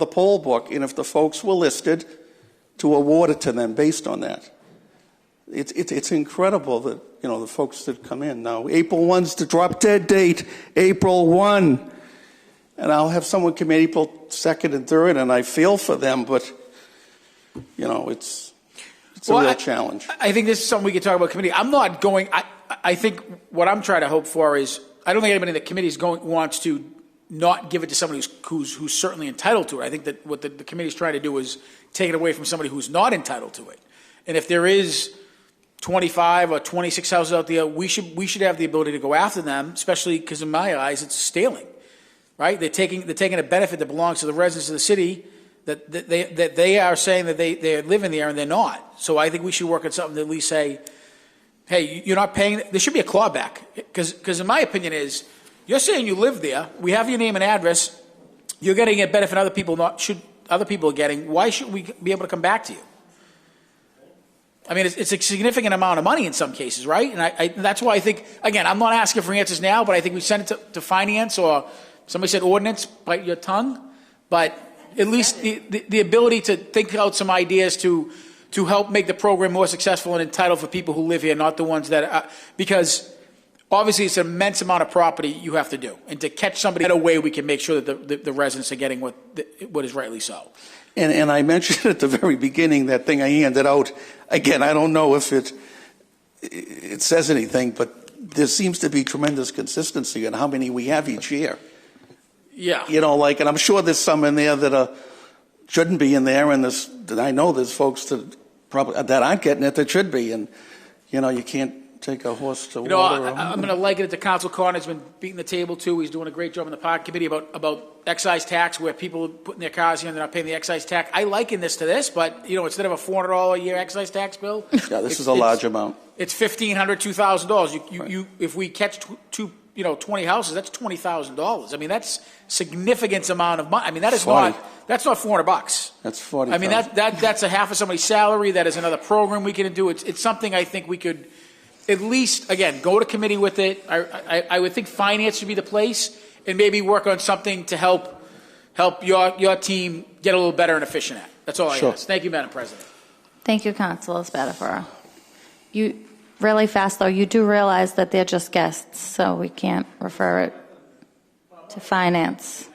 the poll book, and if the folks were listed, to award it to them based on that. It's incredible that, you know, the folks that come in now. April 1's the drop dead date, April 1. And I'll have someone come in April 2nd and 3rd, and I feel for them, but, you know, it's a real challenge. I think this is something we can talk about committee. I'm not going, I think what I'm trying to hope for is, I don't think anybody in the committee wants to not give it to somebody who's certainly entitled to it. I think that what the committee's trying to do is take it away from somebody who's not entitled to it. And if there is 25 or 26 houses out there, we should have the ability to go after them, especially because in my eyes it's stealing, right? They're taking a benefit that belongs to the residents of the city that they are saying that they're living there and they're not. So I think we should work on something to at least say, hey, you're not paying. There should be a clawback, because in my opinion is, you're saying you live there, we have your name and address, you're getting a benefit other people are getting. Why shouldn't we be able to come back to you? I mean, it's a significant amount of money in some cases, right? And that's why I think, again, I'm not asking for answers now, but I think we send it to finance, or somebody said ordinance, bite your tongue. But at least the ability to think out some ideas to help make the program more successful and entitled for people who live here, not the ones that are, because obviously it's an immense amount of property you have to do. And to catch somebody in a way we can make sure that the residents are getting what is rightly so. And I mentioned at the very beginning that thing I handed out. Again, I don't know if it says anything, but there seems to be tremendous consistency in how many we have each year. Yeah. You know, and I'm sure there's some in there that shouldn't be in there, and I know there's folks that aren't getting it that should be, and you know, you can't take a horse to water. I'm going to liken it to Council Connor's been beating the table too. He's doing a great job in the park committee about excise tax, where people are putting their cars here and they're not paying the excise tax. I liken this to this, but you know, instead of a $400 a year excise tax bill, this is a large amount. It's $1,500, $2,000. If we catch 20 houses, that's $20,000. I mean, that's significant amount of money. I mean, that's not $400. That's 40. I mean, that's a half of somebody's salary. That is another program we can do. It's something I think we could at least, again, go to committee with it. I would think finance should be the place, and maybe work on something to help your team get a little better and efficient at. That's all I ask. Thank you, Madam President. Thank you, Councilor Spatafora. You really fast though. You do realize that they're just guests, so we can't refer it to finance.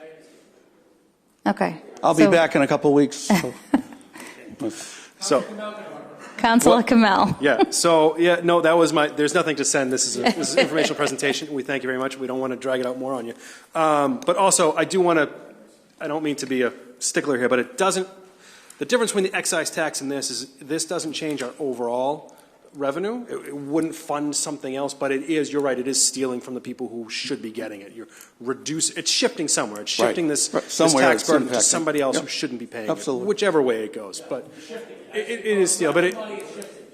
Okay. I'll be back in a couple of weeks. So. Councilor Kamel. Yeah. So no, that was there's nothing to send. This is an informational presentation. We thank you very much. We don't want to drag it out more on you. But also, I don't mean to be a stickler here, but the difference between the excise tax and this doesn't change our overall revenue. It wouldn't fund something else, but you're right, it is stealing from the people who should be getting it. It's shifting somewhere. It's shifting this tax burden to somebody else who shouldn't be paying it, whichever way it goes. But it is steal. But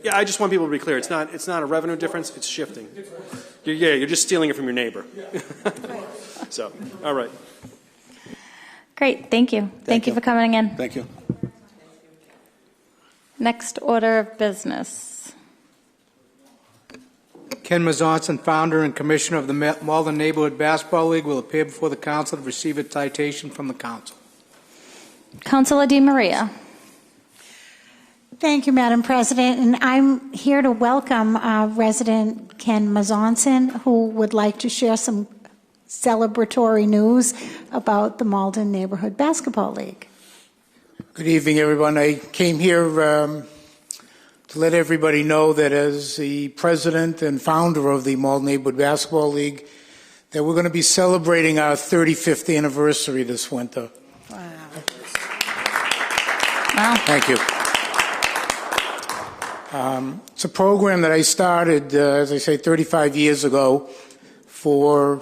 I just want people to be clear. It's not a revenue difference. It's shifting. You're just stealing it from your neighbor. So, all right. Great. Thank you. Thank you for coming in. Thank you. Next order of business. Ken Mazonson, founder and commissioner of the Malden Neighborhood Basketball League, will appear before the council to receive a citation from the council. Councilor DiMaria. Thank you, Madam President. And I'm here to welcome resident Ken Mazonson, who would like to share some celebratory news about the Malden Neighborhood Basketball League. Good evening, everyone. I came here to let everybody know that as the president and founder of the Malden Neighborhood Basketball League, that we're going to be celebrating our 35th anniversary this winter. Wow. Thank you. It's a program that I started, as I say, 35 years ago for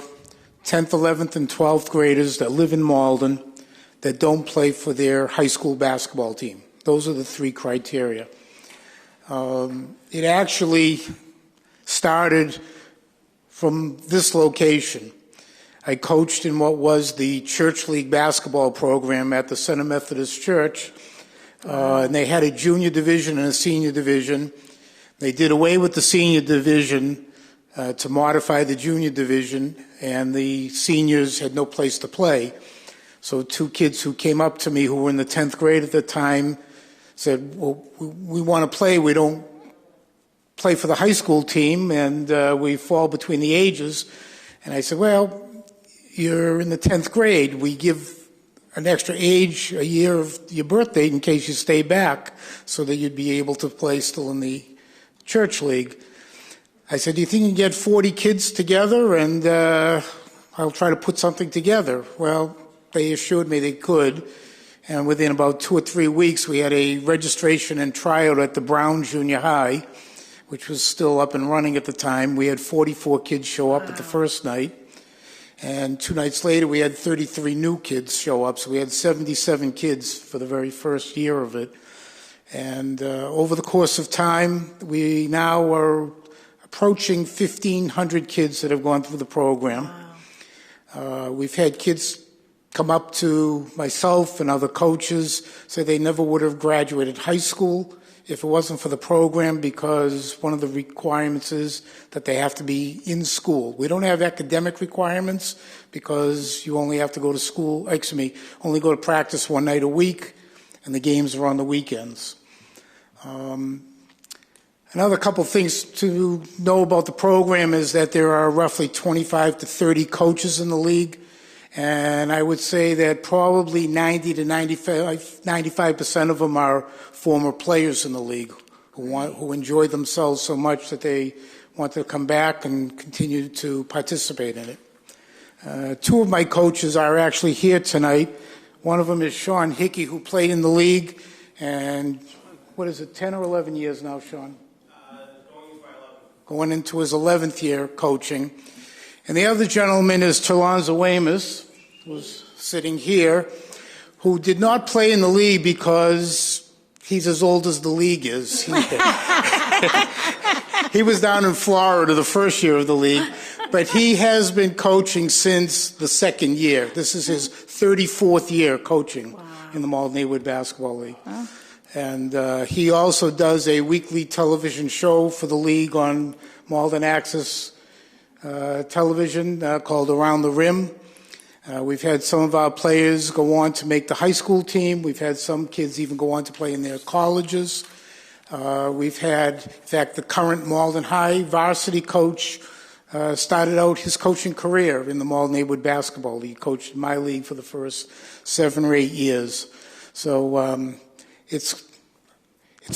10th, 11th, and 12th graders that live in Malden that don't play for their high school basketball team. Those are the three criteria. It actually started from this location. I coached in what was the Church League basketball program at the Center Methodist Church, and they had a junior division and a senior division. They did away with the senior division to modify the junior division, and the seniors had no place to play. So 2 kids who came up to me who were in the 10th grade at the time said, well, we want to play. We don't play for the high school team, and we fall between the ages. And I said, well, you're in the 10th grade. We give an extra age, a year of your birthday in case you stay back so that you'd be able to play still in the church league. I said, do you think you can get 40 kids together and I'll try to put something together? Well, they assured me they could. And within about 2 or 3 weeks, we had a registration and tryout at the Brown Junior High, which was still up and running at the time. We had 44 kids show up at the first night. And 2 nights later, we had 33 new kids show up. So we had 77 kids for the very first year of it. And over the course of time, we now are approaching 1,500 kids that have gone through the program. Wow. We've had kids come up to myself and other coaches, say they never would have graduated high school if it wasn't for the program, because one of the requirements is that they have to be in school. We don't have academic requirements because you only have to go to school, only go to practice 1 night a week, and the games are on the weekends. Another couple things to know about the program is that there are roughly 25 to 30 coaches in the league. And I would say that probably 90 to 95% of them are former players in the league who enjoy themselves so much that they want to come back and continue to participate in it. 2 of my coaches are actually here tonight. One of them is Sean Hickey, who played in the league, and what is it, 10 or 11 years now, Sean? Going into his 11th year coaching. And the other gentleman is Talonza Weymouth, who's sitting here, who did not play in the league because he's as old as the league is. He was down in Florida the first year of the league, but he has been coaching since the 2nd year. This is his 34th year coaching in the Malden Neighborhood Basketball League. Wow. And he also does a weekly television show for the league on Malden Access television called Around the Rim. We've had some of our players go on to make the high school team. We've had some kids even go on to play in their colleges. We've had, in fact, the current Malden High varsity coach started out his coaching career in the Malden Neighborhood Basketball League. He coached in my league for the first 7 or 8 years. So it's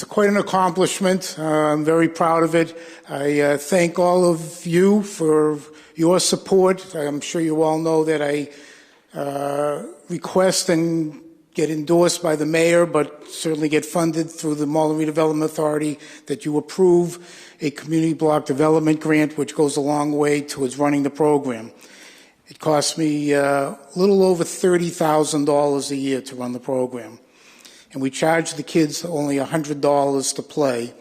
quite an accomplishment. I'm very proud of it. I thank all of you for your support. I'm sure you all know that I request and get endorsed by the mayor, but certainly get funded through the Malden Redevelopment Authority, that you approve a community block development grant, which goes a long way towards running the program. It costs me a little over $30,000 a year to run the program. And we charge the kids only $100 to play.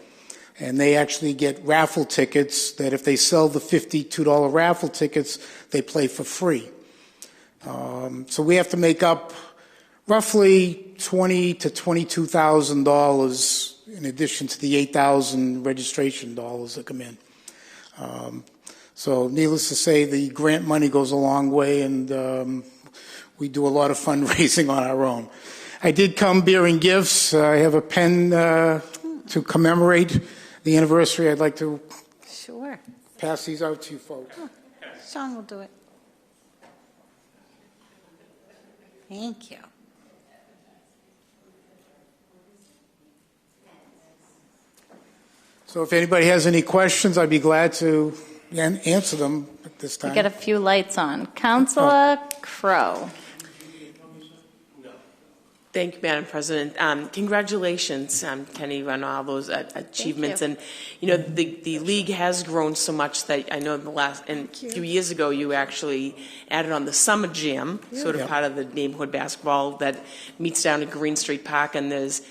And they actually get raffle tickets that if they sell the $52 raffle tickets, they play for free. So we have to make up roughly $20,000 to $22,000 in addition to the $8,000 registration dollars that come in. So needless to say, the grant money goes a long way, and we do a lot of fundraising on our own. I did come bearing gifts. I have a pen to commemorate the anniversary. I'd like to pass these out to you folks. Oh, Sean will do it. Thank you. So if anybody has any questions, I'd be glad to answer them at this time. We got a few lights on. Councilor Crowe. Thank you, Madam President. Congratulations, Kenny, on all those achievements. And the league has grown so much that I know a few years ago you actually added on the summer jam, sort of part of the neighborhood basketball that meets down at Green Street Park, and it's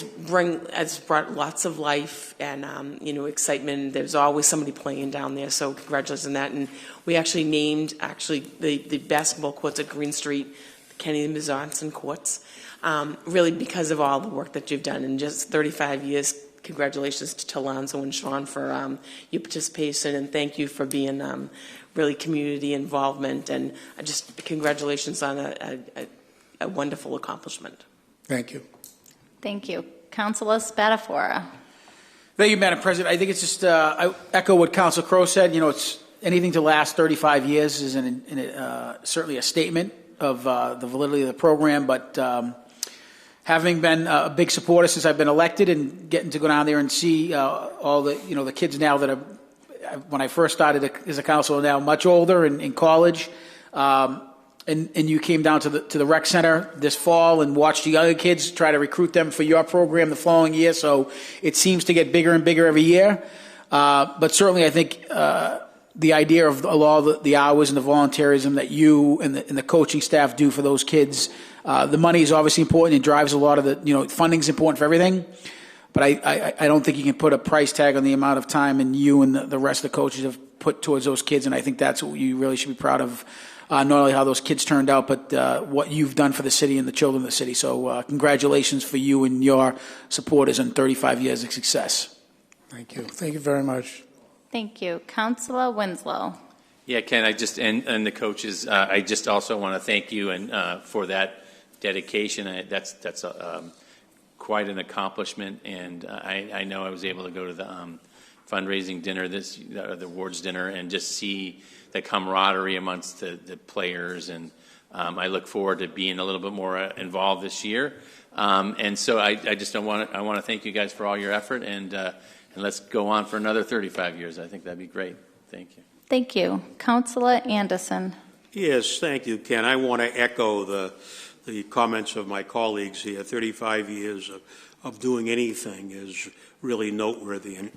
brought lots of life and excitement. There's always somebody playing down there, so congratulations on that. And we actually named the basketball courts at Green Street Kenny Mazonson courts, really because of all the work that you've done in just 35 years. congratulations to Lonzo and Sean for your participation, and thank you for being really community involvement, and just congratulations on a wonderful accomplishment. Thank you. Thank you. Councilor Spatafora. Thank you, Madam President. I think it's just, I echo what Council Crowe said. You know, it's anything to last 35 years is certainly a statement of the validity of the program, but having been a big supporter since I've been elected and getting to go down there and see all the, the kids now that are, when I first started as a councilor, now much older and in college, and you came down to the rec center this fall and watched the younger kids, try to recruit them for your program the following year. So it seems to get bigger and bigger every year. But certainly I think the idea of a lot of the hours and the volunteerism that you and the coaching staff do for those kids, the money is obviously important. It drives a lot of the, funding is important for everything. But I don't think you can put a price tag on the amount of time and you and the rest of the coaches have put towards those kids. And I think that's what you really should be proud of. Not only how those kids turned out, but what you've done for the city and the children of the city. So congratulations for you and your supporters on 35 years of success. Thank you. Thank you very much. Thank you. Councilor Winslow. Yeah, Ken, and the coaches, I just also want to thank you and for that dedication. That's quite an accomplishment, and I know I was able to go to the fundraising dinner, the awards dinner, and just see the camaraderie amongst the players, and I look forward to being a little bit more involved this year. And so I want to thank you guys for all your effort, and let's go on for another 35 years. I think that'd be great. Thank you. Thank you. Councilor Anderson. Yes, thank you, Ken. I want to echo the comments of my colleagues here. 35 years of doing anything is really noteworthy.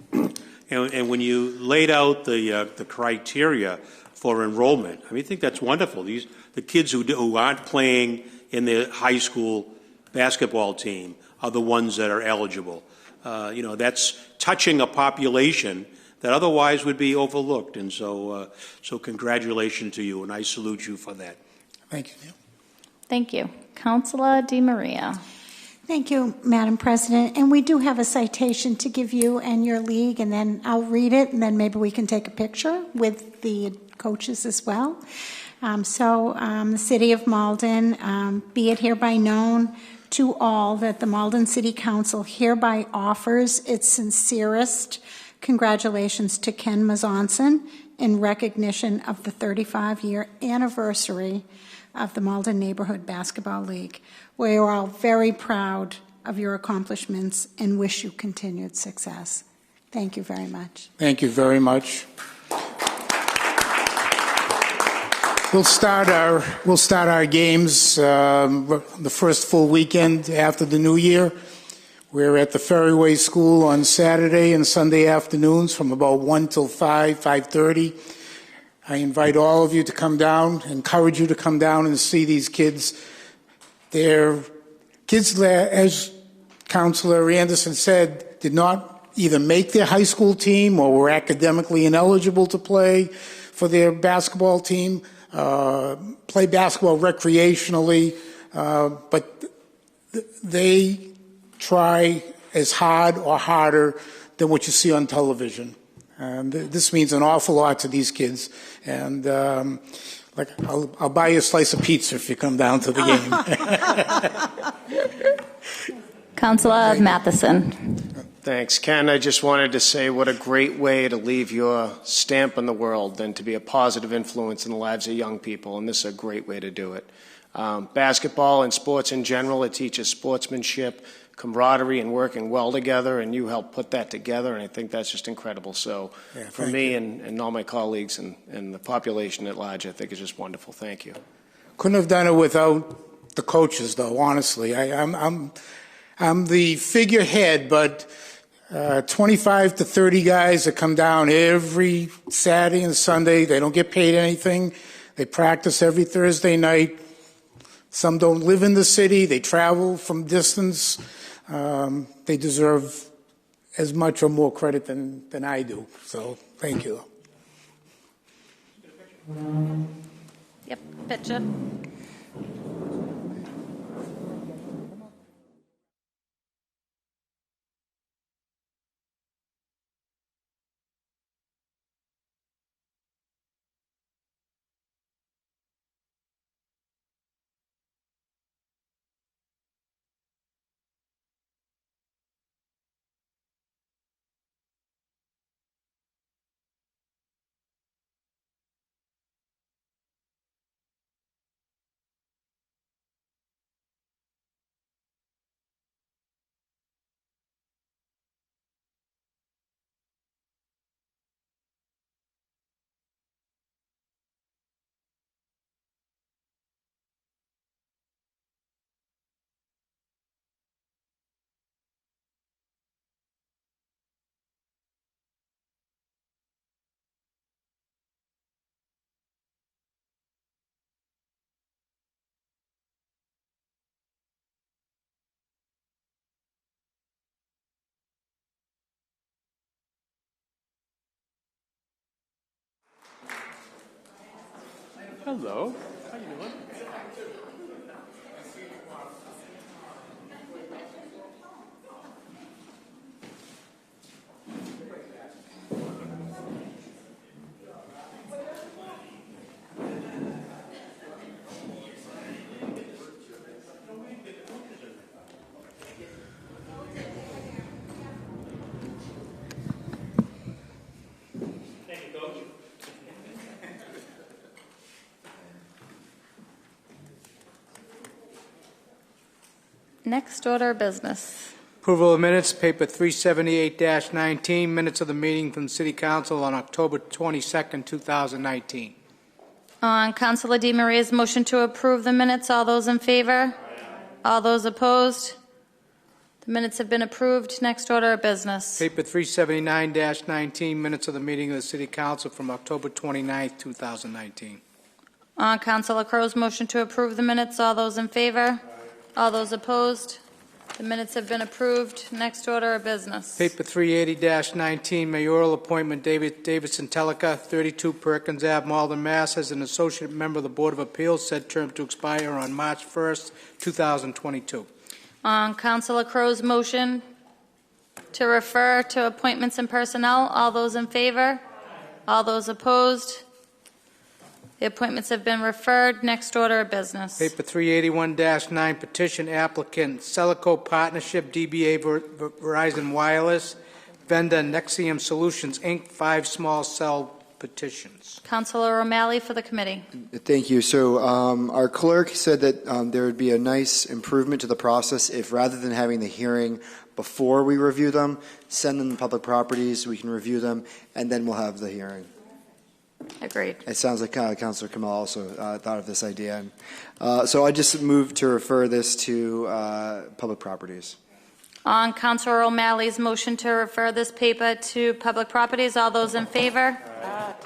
And when you laid out the criteria for enrollment, I think that's wonderful. The kids who aren't playing in the high school basketball team are the ones that are eligible. That's touching a population that otherwise would be overlooked. And so congratulations to you, and I salute you for that. Thank you, Neil. Thank you. Councilor DiMaria. Thank you, Madam President. And we do have a citation to give you and your league, and then I'll read it, and then maybe we can take a picture with the coaches as well. The City of Malden, be it hereby known to all that the Malden City Council hereby offers its sincerest congratulations to Ken Mazonson in recognition of the 35-year anniversary of the Malden Neighborhood Basketball League. We are all very proud of your accomplishments and wish you continued success. Thank you very much. Thank you very much. We'll start our games the first full weekend after the new year. We're at the Ferryway School on Saturday and Sunday afternoons from about 1 till 5:30. I invite all of you to come down, encourage you to come down and see these kids. They're kids that, as Councilor Anderson said, did not either make their high school team or were academically ineligible to play for their basketball team, play basketball recreationally, but they try as hard or harder than what you see on television. And this means an awful lot to these kids. And I'll buy you a slice of pizza if you come down to the game. Councilor Matheson. Thanks, Ken. I just wanted to say what a great way to leave your stamp in the world and to be a positive influence in the lives of young people. And this is a great way to do it. Basketball and sports in general, it teaches sportsmanship, camaraderie, and working well together, and you help put that together, and I think that's just incredible. So for me and all my colleagues and the population at large, I think it's just wonderful. Thank you. Couldn't have done it without the coaches, though, honestly. I'm the figurehead, but 25 to 30 guys that come down every Saturday and Sunday. They don't get paid anything. They practice every Thursday night. Some don't live in the city. They travel from distance. They deserve as much or more credit than I do. So thank you. Yep, picture. Hello. How you doing? Next order of business. Approval of minutes, paper 378-19, minutes of the meeting from the City Council on October 22nd, 2019. On Councilor DiMaria's motion to approve the minutes, all those in favor? All those opposed? The minutes have been approved. Next order of business. Paper 379-19, minutes of the meeting of the City Council from October 29th, 2019. On Councilor Crow's motion to approve the minutes, all those in favor? All those opposed? The minutes have been approved. Next order of business. Paper 380-19, mayoral appointment, Davidson Teleka, 32 Perkins Ave, Malden, Mass. As an associate member of the Board of Appeals, said term to expire on March 1st, 2022. On Councilor Crow's motion to refer to appointments and personnel, all those in favor? All those opposed? The appointments have been referred. Next order of business. Paper 381-9, petition applicant, Celico Partnership, DBA Verizon Wireless, vendor Nexium Solutions, Inc., 5 small cell petitions. Councilor O'Malley for the committee. Thank you. So our clerk said that there would be a nice improvement to the process if rather than having the hearing before we review them, send them to public properties, we can review them, and then we'll have the hearing. Agreed. It sounds like Councilor Kamal also thought of this idea. So I just moved to refer this to public properties. On Councilor O'Malley's motion to refer this paper to public properties, all those in favor?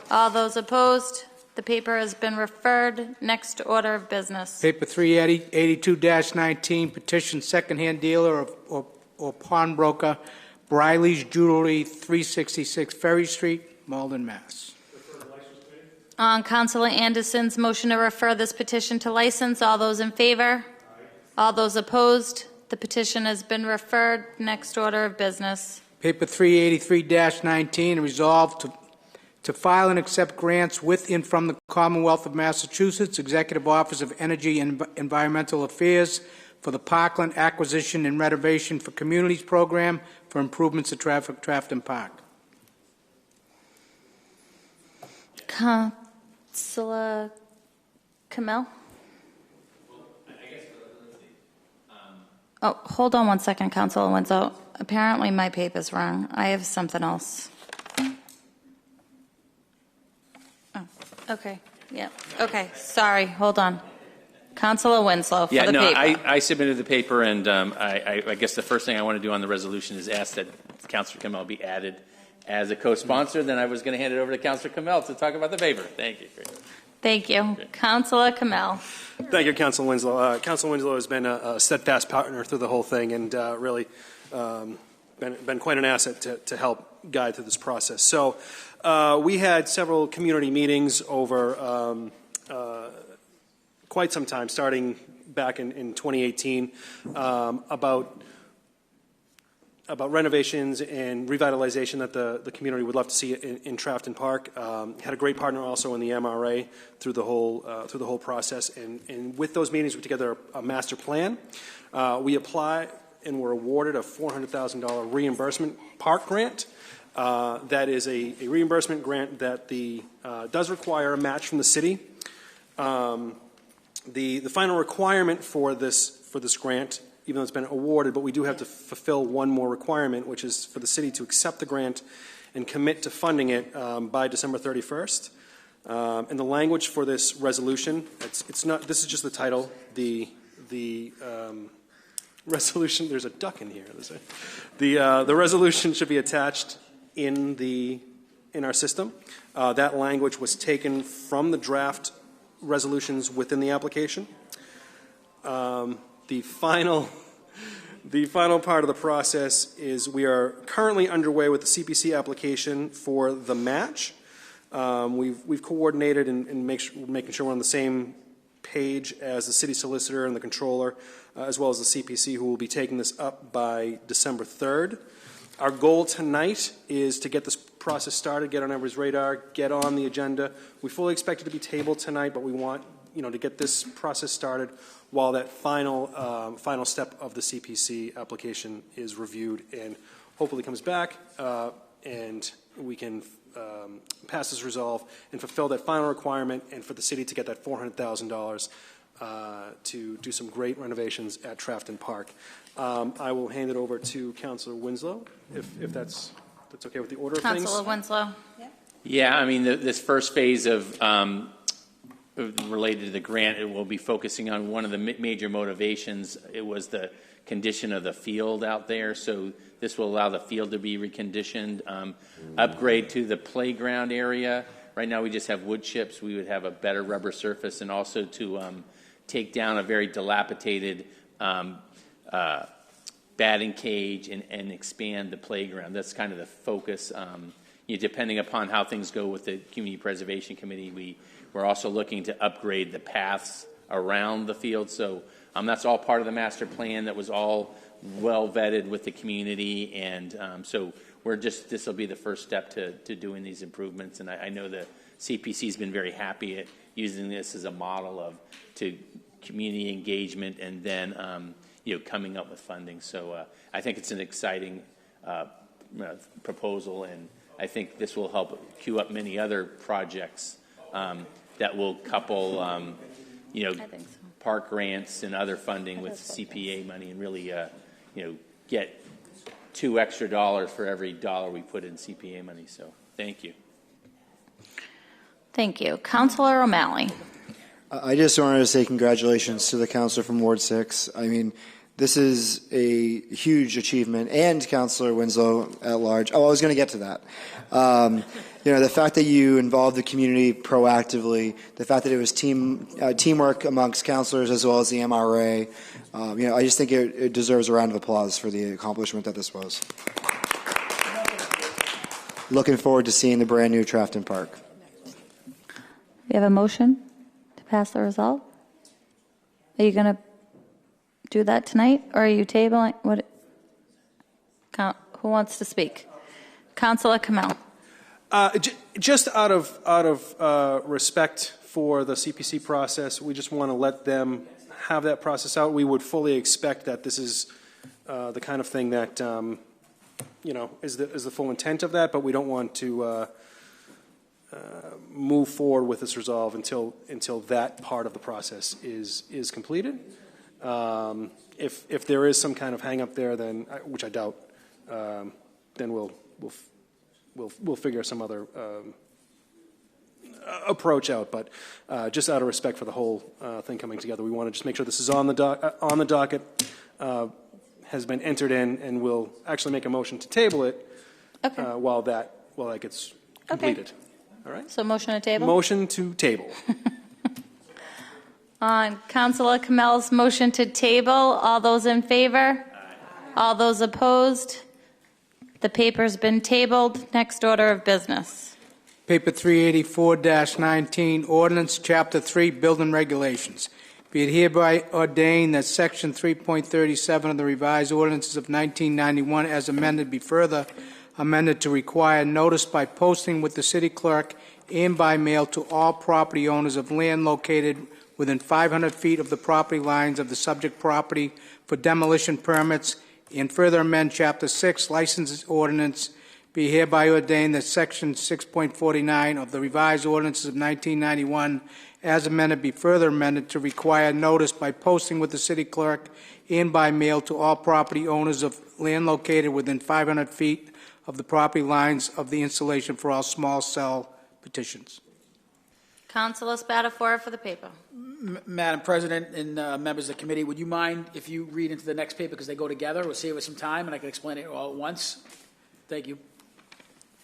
All those opposed? The paper has been referred. Next order of business. Paper 382-19, petition secondhand dealer or pawnbroker, Briley's Jewelry, 366 Ferry Street, Malden, Mass. On Councilor Anderson's motion to refer this petition to license, all those in favor? All those opposed? The petition has been referred. Next order of business. Paper 383-19, resolved to file and accept grants with and from the Commonwealth of Massachusetts, Executive Office of Energy and Environmental Affairs for the Parkland Acquisition and Renovation for Communities Program for improvements to Trafton Park. Councilor Kamel? Oh, hold on one second, Councilor Winslow. Apparently my paper's wrong. I have something else. Oh, okay. Yeah. Okay. Sorry. Hold on. Councilor Winslow for the paper. I submitted the paper, and I guess the first thing I want to do on the resolution is ask that Councilor Kamel be added as a co-sponsor. Then I was going to hand it over to Councilor Kamel to talk about the paper. Thank you. Thank you. Councilor Kamel. Thank you, Councilor Winslow. Councilor Winslow has been a steadfast partner through the whole thing, and really been quite an asset to help guide through this process. So we had several community meetings over quite some time, starting back in 2018, about renovations and revitalization that the community would love to see in Trafton Park. Had a great partner also in the MRA through the whole process, and with those meetings we put together a master plan. We applied and were awarded a $400,000 reimbursement park grant. That is a reimbursement grant that does require a match from the city. The final requirement for this grant, even though it's been awarded, but we do have to fulfill one more requirement, which is for the city to accept the grant and commit to funding it by December 31st. And the language for this resolution, it's not. This is just the title. The resolution. There's a duck in here. The resolution should be attached in our system. That language was taken from the draft resolutions within the application. The final part of the process is we are currently underway with the CPC application for the match. We've coordinated and making sure we're on the same page as the city solicitor and the controller, as well as the CPC, who will be taking this up by December 3rd. Our goal tonight is to get this process started, get on everybody's radar, get on the agenda. We fully expect it to be tabled tonight, but we want to get this process started while that final step of the CPC application is reviewed and hopefully comes back, and we can pass this resolve and fulfill that final requirement, and for the city to get that $400,000 to do some great renovations at Trafton Park. I will hand it over to Councilor Winslow, if that's okay with the order of things. Councilor Winslow. Yeah, I mean, this first phase of related to the grant, it will be focusing on one of the major motivations. It was the condition of the field out there, so this will allow the field to be reconditioned. Upgrade to the playground area. Right now we just have wood chips. We would have a better rubber surface, and also to take down a very dilapidated batting cage and expand the playground. That's kind of the focus. Depending upon how things go with the Community Preservation Committee, we're also looking to upgrade the paths around the field. So that's all part of the master plan that was all well vetted with the community, and so this will be the first step to doing these improvements. And I know the CPC has been very happy at using this as a model to community engagement, and then coming up with funding. So I think it's an exciting proposal, and I think this will help queue up many other projects that will couple park grants and other funding with CPA money, and really get $2 extra for every dollar we put in CPA money. So thank you. Thank you. Councilor O'Malley. I just wanted to say congratulations to the councilor from Ward 6. I mean, this is a huge achievement, and Councilor Winslow at large. Oh, I was going to get to that. The fact that you involved the community proactively, the fact that it was teamwork amongst councilors as well as the MRA, I just think it deserves a round of applause for the accomplishment that this was. Looking forward to seeing the brand new Trafton Park. We have a motion to pass the result. Are you going to do that tonight, or are you tabling? Who wants to speak? Councilor Kamel. Just out of respect for the CPC process, we just want to let them have that process out. We would fully expect that this is the kind of thing that is the full intent of that, but we don't want to move forward with this resolve until that part of the process is completed. If there is some kind of hang up there, then which I doubt, then we'll figure some other approach out. But just out of respect for the whole thing coming together, we want to just make sure this is on the docket, has been entered in, and we'll actually make a motion to table it while that gets completed. Okay. All right. So motion to table. Motion to table. On Councilor Kamel's motion to table, all those in favor? Aye. All those opposed? The paper's been tabled. Next order of business. Paper 384-19, Ordinance, Chapter 3, Building Regulations. Be it hereby ordained that Section 3.37 of the revised ordinances of 1991 as amended be further amended to require notice by posting with the city clerk and by mail to all property owners of land located within 500 feet of the property lines of the subject property for demolition permits, and further amend Chapter 6 Licenses Ordinance. Be hereby ordained that Section 6.49 of the revised ordinances of 1991 as amended be further amended to require notice by posting with the city clerk and by mail to all property owners of land located within 500 feet of the property lines of the installation for all small cell petitions. Councilor Spatafora for the paper. Madam President and members of the committee, would you mind if you read into the next paper because they go together? It will save us some time, and I can explain it all at once. Thank you.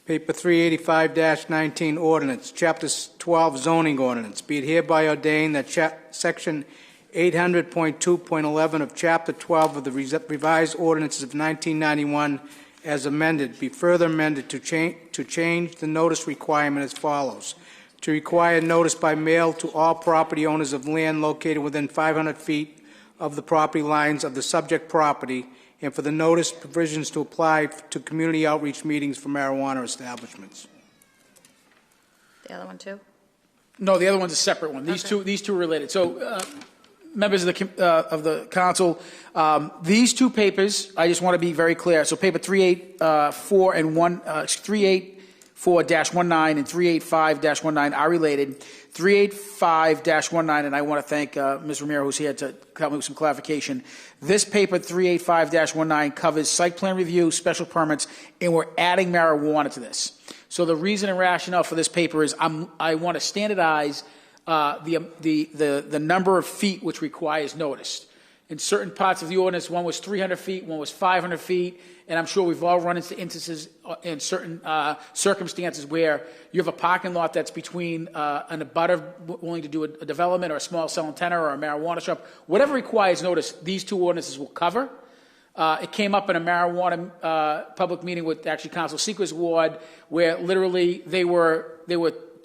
Paper 385-19, Ordinance, Chapter 12, Zoning Ordinance. Be it hereby ordained that Section 800.2.11 of Chapter 12 of the revised ordinances of 1991 as amended, be further amended to change the notice requirement as follows. To require notice by mail to all property owners of land located within 500 feet of the property lines of the subject property, and for the notice provisions to apply to community outreach meetings for marijuana establishments. The other one too? No, the other one's a separate one. These two are related. So, members of the council, these two papers, I just want to be very clear. So, paper 384 and 384-19 and 385-19 are related. 385-19, and I want to thank Ms. Romero, who's here to help me with some clarification. This paper, 385-19, covers site plan review, special permits, and we're adding marijuana to this. So the reason and rationale for this paper is I want to standardize the number of feet which requires notice. In certain parts of the ordinance, one was 300 feet, one was 500 feet, and I'm sure we've all run into instances in certain circumstances where you have a parking lot that's between an abutter willing to do a development or a small cell antenna or a marijuana shop. Whatever requires notice, these two ordinances will cover. It came up in a marijuana public meeting with actually Council Seeker's ward, where literally they were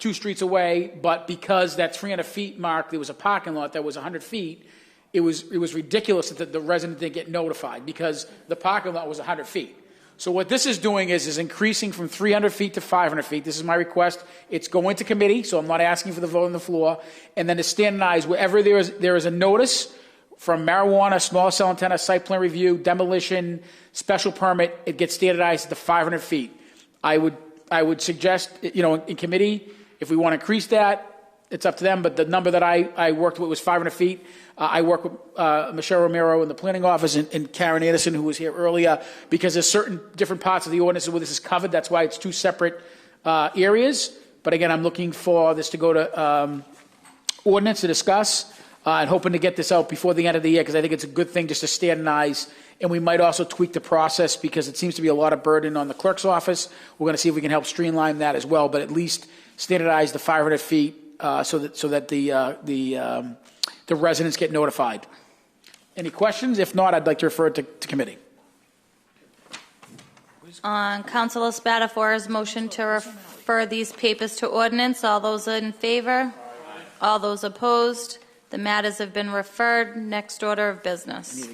2 streets away, but because that 300 feet mark, there was a parking lot that was 100 feet. It was ridiculous that the resident didn't get notified because the parking lot was 100 feet. So what this is doing is increasing from 300 feet to 500 feet. This is my request. It's going to committee, so I'm not asking for the vote on the floor. And then to standardize wherever there is a notice from marijuana, small cell antenna, site plan review, demolition, special permit, it gets standardized to 500 feet. I would suggest, in committee, if we want to increase that, it's up to them, but the number that I worked with was 500 feet. I work with Michelle Romero in the planning office and Karen Anderson, who was here earlier, because there's certain different parts of the ordinance where this is covered. That's why it's 2 separate areas. But again, I'm looking for this to go to ordinance to discuss and hoping to get this out before the end of the year, because I think it's a good thing just to standardize. And we might also tweak the process because it seems to be a lot of burden on the clerk's office. We're going to see if we can help streamline that as well, but at least standardize the 500 feet so that the residents get notified. Any questions? If not, I'd like to refer it to committee. On Councilor Spatafora's motion to refer these papers to ordinance, all those in favor? All those opposed? The matters have been referred. Next order of business.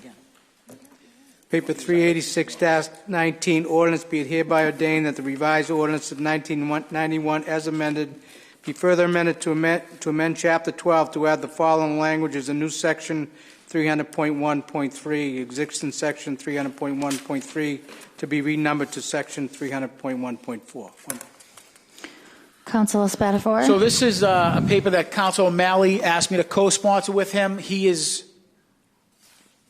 Paper 386-19, ordinance be it hereby ordained that the revised ordinance of 1991 as amended be further amended to amend Chapter 12 to add the following language as a new Section 300.1.3, existing Section 300.1.3 to be renumbered to Section 300.1.4. Councilor Spatafora. So this is a paper that Councilor O'Malley asked me to co-sponsor with him. He is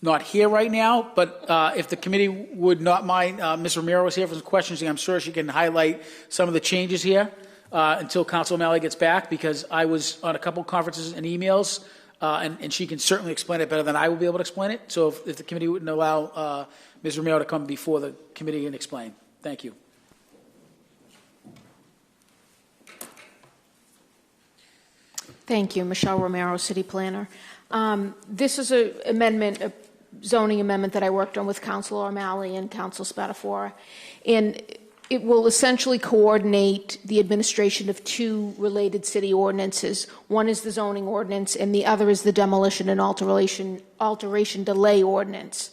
not here right now, but if the committee would not mind, Ms. Romero is here for some questions. I'm sure she can highlight some of the changes here until Councilor O'Malley gets back, because I was on a couple conferences and emails, and she can certainly explain it better than I will be able to explain it. So if the committee wouldn't allow Ms. Romero to come before the committee and explain. Thank you. Thank you. Michelle Romero, City Planner. This is a zoning amendment that I worked on with Councilor O'Malley and Council Spatafora. And it will essentially coordinate the administration of 2 related city ordinances. One is the zoning ordinance, and the other is the demolition and alteration delay ordinance.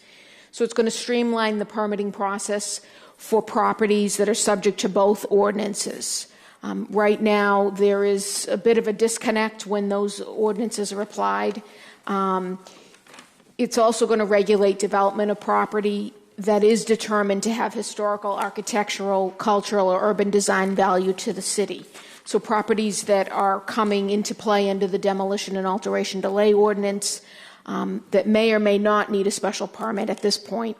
So it's going to streamline the permitting process for properties that are subject to both ordinances. Right now, there is a bit of a disconnect when those ordinances are applied. It's also going to regulate development of property that is determined to have historical, architectural, cultural, or urban design value to the city. So properties that are coming into play under the demolition and alteration delay ordinance that may or may not need a special permit at this point.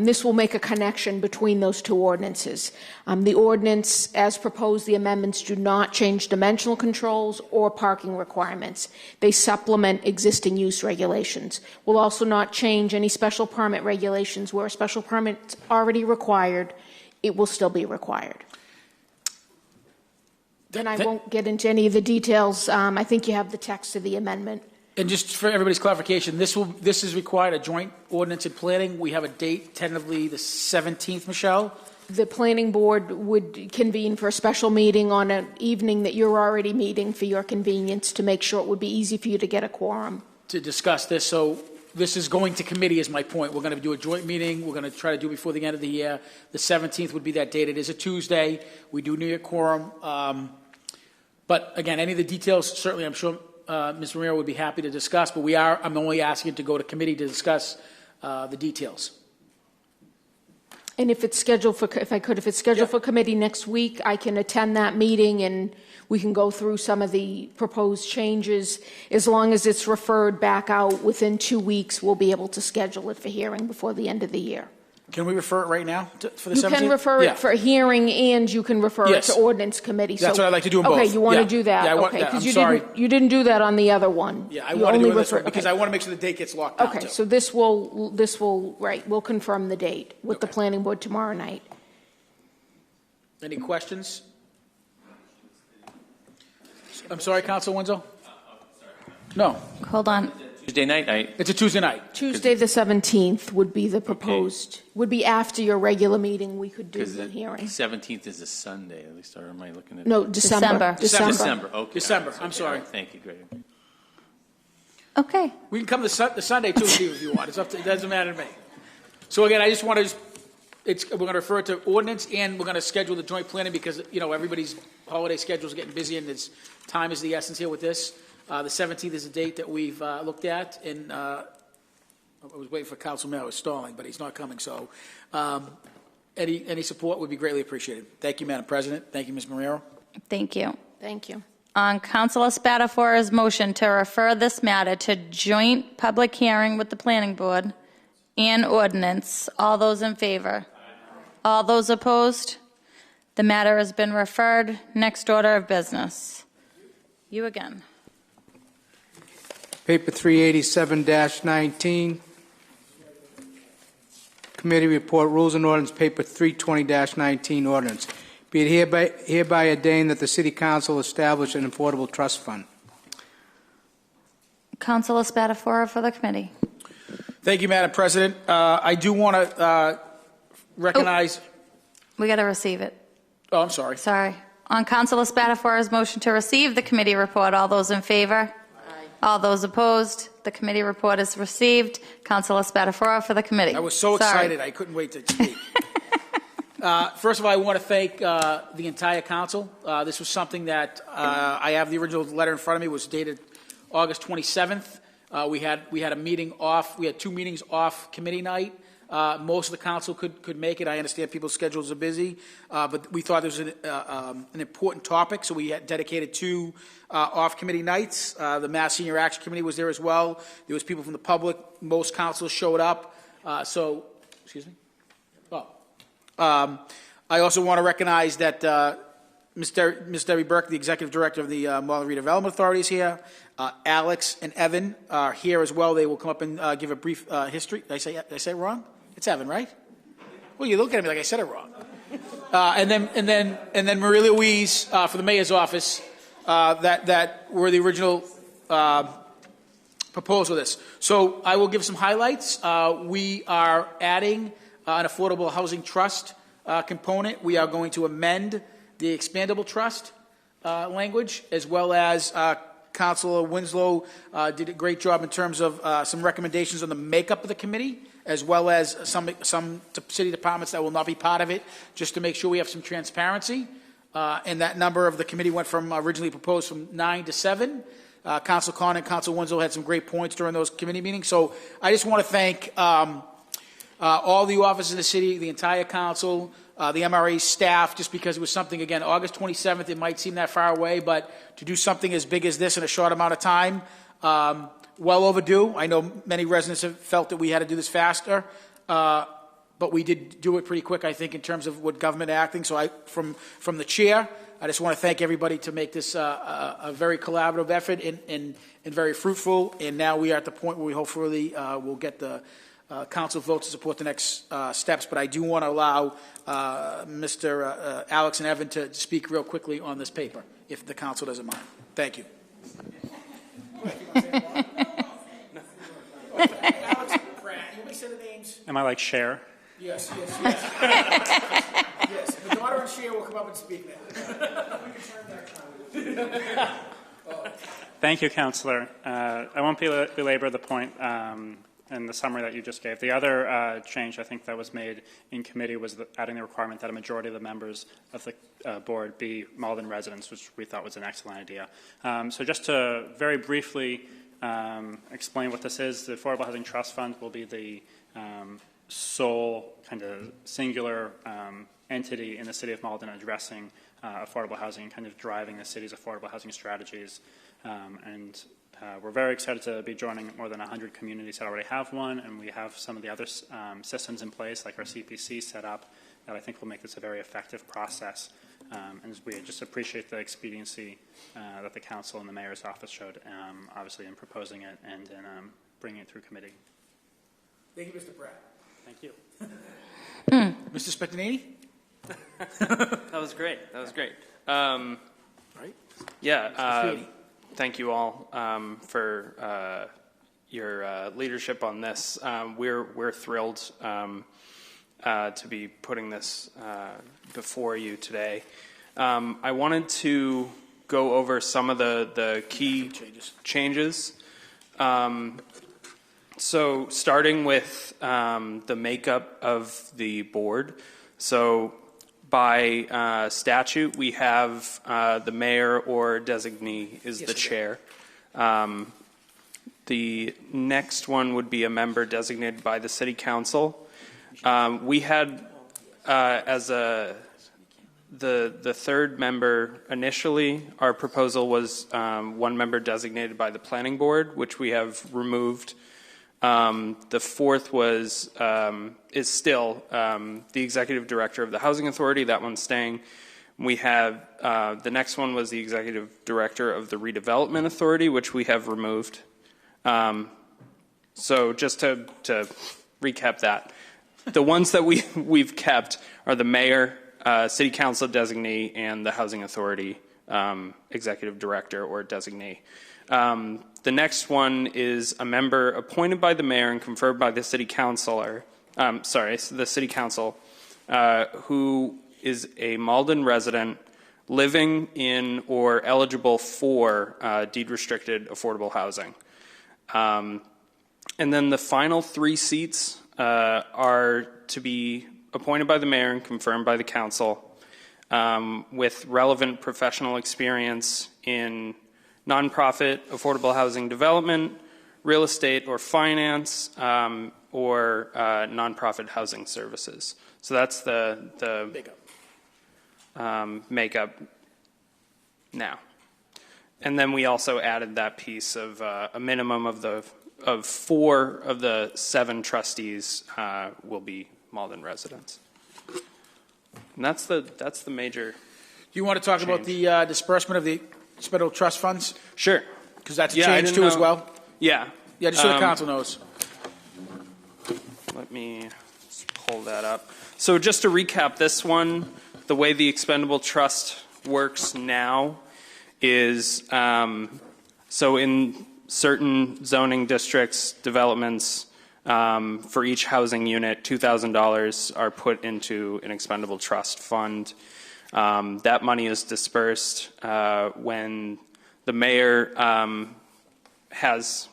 This will make a connection between those 2 ordinances. The ordinance, as proposed, the amendments do not change dimensional controls or parking requirements. They supplement existing use regulations. Will also not change any special permit regulations. Where a special permit is already required, it will still be required. Then I won't get into any of the details. I think you have the text of the amendment. And just for everybody's clarification, this is required a joint ordinance and planning. We have a date, tentatively the 17th, Michelle, the planning board would convene for a special meeting on an evening that you're already meeting for your convenience to make sure it would be easy for you to get a quorum. To discuss this, so this is going to committee is my point. We're going to do a joint meeting. We're going to try to do it before the end of the year. The 17th would be that date. It is a Tuesday. We do need a quorum. But again, any of the details, certainly I'm sure Ms. Romero would be happy to discuss, but I'm only asking to go to committee to discuss the details. And if it's scheduled for committee next week, I can attend that meeting and we can go through some of the proposed changes. As long as it's referred back out within 2 weeks, we'll be able to schedule it for hearing before the end of the year. Can we refer it right now for the 17th? You can refer it for hearing and you can refer it to ordinance committee. That's what I'd like to do in both. Okay, you want to do that? Yeah, okay, because you didn't do that on the other one. Yeah, I want to do this one because I want to make sure the date gets locked down. Okay, so this will, right, we'll confirm the date with the planning board tomorrow night. Any questions? I'm sorry, Council Winslow? No. Hold on. Tuesday night? It's a Tuesday night. Tuesday the 17th would be the proposed, would be after your regular meeting, we could do the hearing. 17th is a Sunday, at least, or am I looking at? No, December. December, okay. December, I'm sorry. Thank you, Greg. Okay. We can come the Sunday too if you want. It's up to, it doesn't matter to me. So again, I just want to, we're going to refer it to ordinance and we're going to schedule the joint planning because, everybody's holiday schedule is getting busy and time is the essence here with this. The 17th is a date that we've looked at, and I was waiting for Councilman. I was stalling, but he's not coming. So, any support would be greatly appreciated. Thank you, Madam President. Thank you, Ms. Marrero. Thank you. Thank you. On Councilor Spatafora's motion to refer this matter to joint public hearing with the Planning Board and ordinance, all those in favor? All those opposed? The matter has been referred. Next order of business. You again. Paper 387-19, Committee Report, Rules and Ordinance, Paper 320-19, Ordinance. Be it hereby ordained that the City Council establish an affordable trust fund. Councilor Spatafora for the committee. Thank you, Madam President. I do want to recognize. We got to receive it. Oh, I'm sorry. Sorry. On Councilor Spatafora's motion to receive the committee report, all those in favor? All those opposed? The committee report is received. Councilor Spatafora for the committee. I was so excited I couldn't wait to speak. First of all, I want to thank the entire council. This was something that I have the original letter in front of me. It was dated August 27th. We had a meeting off. We had 2 meetings off committee night. Most of the council could make it. I understand people's schedules are busy, but we thought it was an important topic, so we had dedicated 2 off-committee nights. The Mass Senior Action Committee was there as well. There was people from the public. Most councils showed up. Excuse me? I also want to recognize that Ms. Debbie Burke, the Executive Director of the Malden Redevelopment Authority, is here. Alex and Evan are here as well. They will come up and give a brief history. Did I say it wrong? It's Evan, right? Well, you look at me like I said it wrong. And then Marie Louise for the mayor's office that were the original proposal of this. So I will give some highlights. We are adding an affordable housing trust component. We are going to amend the expandable trust language, as well as Councilor Winslow did a great job in terms of some recommendations on the makeup of the committee, as well as some city departments that will not be part of it, just to make sure we have some transparency. And that number of the committee went from originally proposed from 9 to 7. Council Conn and Council Winslow had some great points during those committee meetings. So I just want to thank all the officers in the city, the entire council, the MRA staff, just because it was something, again, August 27th, it might seem that far away, but to do something as big as this in a short amount of time, well overdue. I know many residents have felt that we had to do this faster, but we did do it pretty quick, I think, in terms of what government acting. So from the chair, I just want to thank everybody to make this a very collaborative effort and very fruitful. And now we are at the point where we hopefully will get the council votes to support the next steps. But I do want to allow Mr. Alex and Evan to speak real quickly on this paper, if the council doesn't mind. Thank you. Am I like Cher? Yes. Yes, the daughter and Shea will come up and speak now. Thank you, Councillor. I won't belabor the point and the summary that you just gave. The other change I think that was made in committee was adding the requirement that a majority of the members of the board be Malden residents, which we thought was an excellent idea. So just to very briefly explain what this is, the Affordable Housing Trust Fund will be the sole kind of singular entity in the City of Malden addressing affordable housing and kind of driving the city's affordable housing strategies. We're very excited to be joining more than 100 communities that already have one, and we have some of the other systems in place, like our CPC set up, that I think will make this a very effective process. And we just appreciate the expediency that the council and the mayor's office showed, obviously in proposing it and in bringing it through committee. Thank you, Mr. Pratt. Thank you. Mr. Spettinini? That was great. That was great. Right? Yeah. Thank you all for your leadership on this. We're thrilled to be putting this before you today. I wanted to go over some of the key changes. So starting with the makeup of the board. So by statute, we have the mayor or designee is the chair. The next one would be a member designated by the city council. We had as the third member initially, our proposal was one member designated by the planning board, which we have removed. The fourth was is still the executive director of the housing authority. That one's staying. We have the next one was the executive director of the redevelopment authority, which we have removed. So just to recap that, the ones that we've kept are the mayor, city council designee, and the housing authority executive director or designee. The next one is a member appointed by the mayor and confirmed by the city councilor. The city council, who is a Malden resident living in or eligible for deed restricted affordable housing. And then the final three seats are to be appointed by the mayor and confirmed by the council with relevant professional experience in nonprofit affordable housing development, real estate or finance, or nonprofit housing services. So that's the makeup now. And then we also added that piece of a minimum of 4 of the 7 trustees will be Malden residents. And that's the major. Do you want to talk about the disbursement of the federal trust funds? Sure. Because that's a change too as well? Yeah. Yeah, just so the council knows. Let me pull that up. So just to recap this one, the way the expendable trust works now is, so in certain zoning districts, developments, for each housing unit, $2,000 are put into an expendable trust fund. That money is dispersed when the mayor has